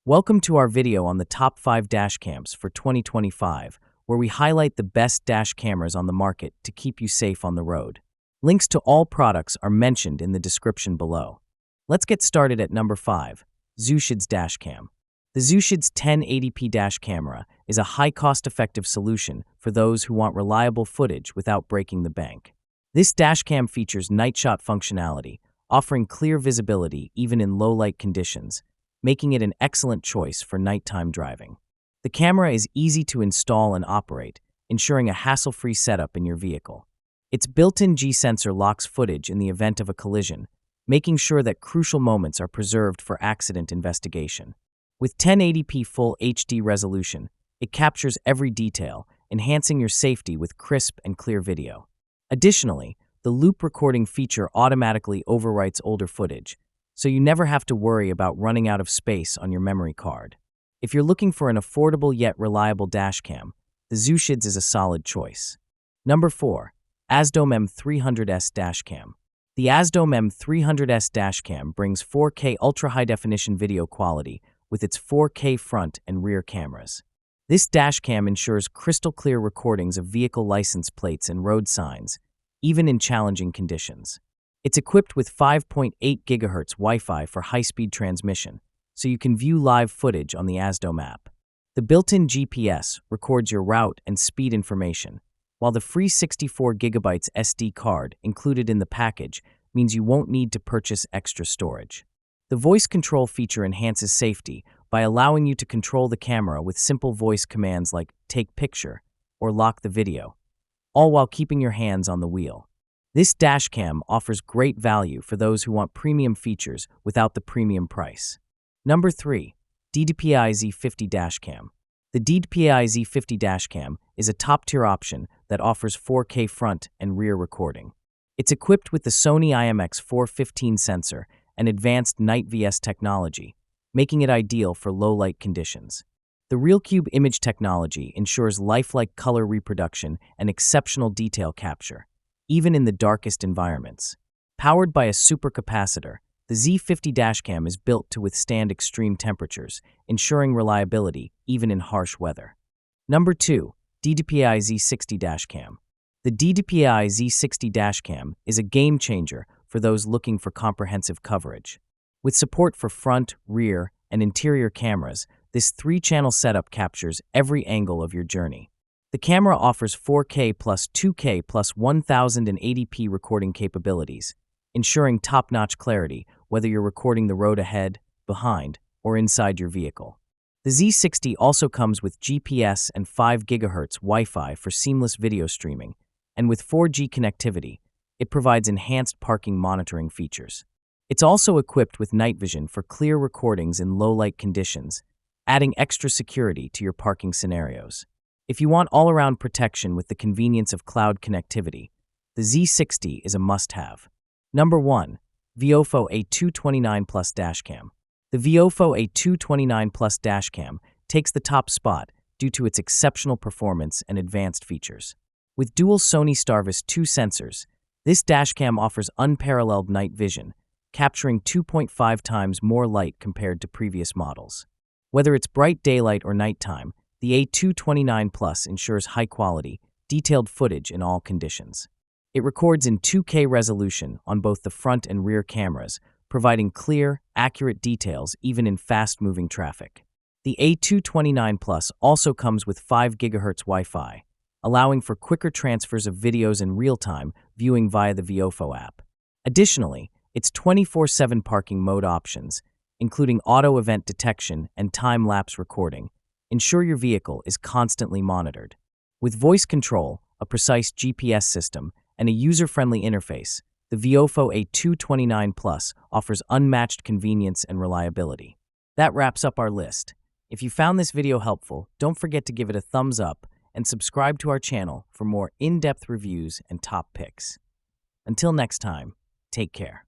Welcome to our video on the top 5 dash cams for 2025, where we highlight the best dash cameras on the market to keep you safe on the road. Links to all products are mentioned in the description below. Let's get started at number 5, XUSHIDZ Dashcam. The XUSHIDZ 1080p dash camera is a high cost-effective solution for those who want reliable footage without breaking the bank. This dashcam features night shot functionality, offering clear visibility even in low-light conditions, making it an excellent choice for nighttime driving. The camera is easy to install and operate, ensuring a hassle-free setup in your vehicle. Its built-in G-sensor locks footage in the event of a collision, making sure that crucial moments are preserved for accident investigation. With 1080p Full HD resolution, it captures every detail, enhancing your safety with crisp and clear video. Additionally, the loop recording feature automatically overwrites older footage, so you never have to worry about running out of space on your memory card. If you're looking for an affordable yet reliable dashcam, the XUSHIDZ is a solid choice. Number 4. AZDOME M300S Dashcam. The AZDOME M300S Dashcam brings 4K ultra-high-definition video quality with its 4K front and rear cameras. This dashcam ensures crystal-clear recordings of vehicle license plates and road signs, even in challenging conditions. It's equipped with 5.8 GHz Wi-Fi for high-speed transmission, so you can view live footage on the AZDOME app. The built-in GPS records your route and speed information, while the free 64 GB SD card included in the package means you won't need to purchase extra storage. The voice control feature enhances safety by allowing you to control the camera with simple voice commands like "take picture" or "lock the video," all while keeping your hands on the wheel. This dashcam offers great value for those who want premium features without the premium price. Number 3. DDPAI Z50 Dashcam. The DDPAI Z50 Dashcam is a top-tier option that offers 4K front and rear recording. It's equipped with the Sony IMX415 sensor and advanced night VS technology, making it ideal for low-light conditions. The RealCube image technology ensures lifelike color reproduction and exceptional detail capture, even in the darkest environments. Powered by a supercapacitor, the Z50 Dashcam is built to withstand extreme temperatures, ensuring reliability even in harsh weather. Number 2. DDPAI Z60 Dashcam. The DDPAI Z60 Dashcam is a game-changer for those looking for comprehensive coverage. With support for front, rear, and interior cameras, this 3-channel setup captures every angle of your journey. The camera offers 4K plus 2K plus 1080p recording capabilities, ensuring top-notch clarity whether you're recording the road ahead, behind, or inside your vehicle. The Z60 also comes with GPS and 5 GHz Wi-Fi for seamless video streaming, and with 4G connectivity, it provides enhanced parking monitoring features. It's also equipped with night vision for clear recordings in low-light conditions, adding extra security to your parking scenarios. If you want all-around protection with the convenience of cloud connectivity, the Z60 is a must-have. Number 1. VIOFO A229 Plus Dashcam. The VIOFO A229 Plus Dashcam takes the top spot due to its exceptional performance and advanced features. With dual Sony Starvis 2 sensors, this dashcam offers unparalleled night vision, capturing 2.5 times more light compared to previous models. Whether it's bright daylight or nighttime, the A229 Plus ensures high-quality, detailed footage in all conditions. It records in 2K resolution on both the front and rear cameras, providing clear, accurate details even in fast-moving traffic. The A229 Plus also comes with 5 GHz Wi-Fi, allowing for quicker transfers of videos in real-time viewing via the VIOFO app. Additionally, its 24/7 parking mode options, including auto event detection and time-lapse recording, ensure your vehicle is constantly monitored. With voice control, a precise GPS system, and a user-friendly interface, the VIOFO A229 Plus offers unmatched convenience and reliability. That wraps up our list. If you found this video helpful, don't forget to give it a thumbs up and subscribe to our channel for more in-depth reviews and top picks. Until next time, take care.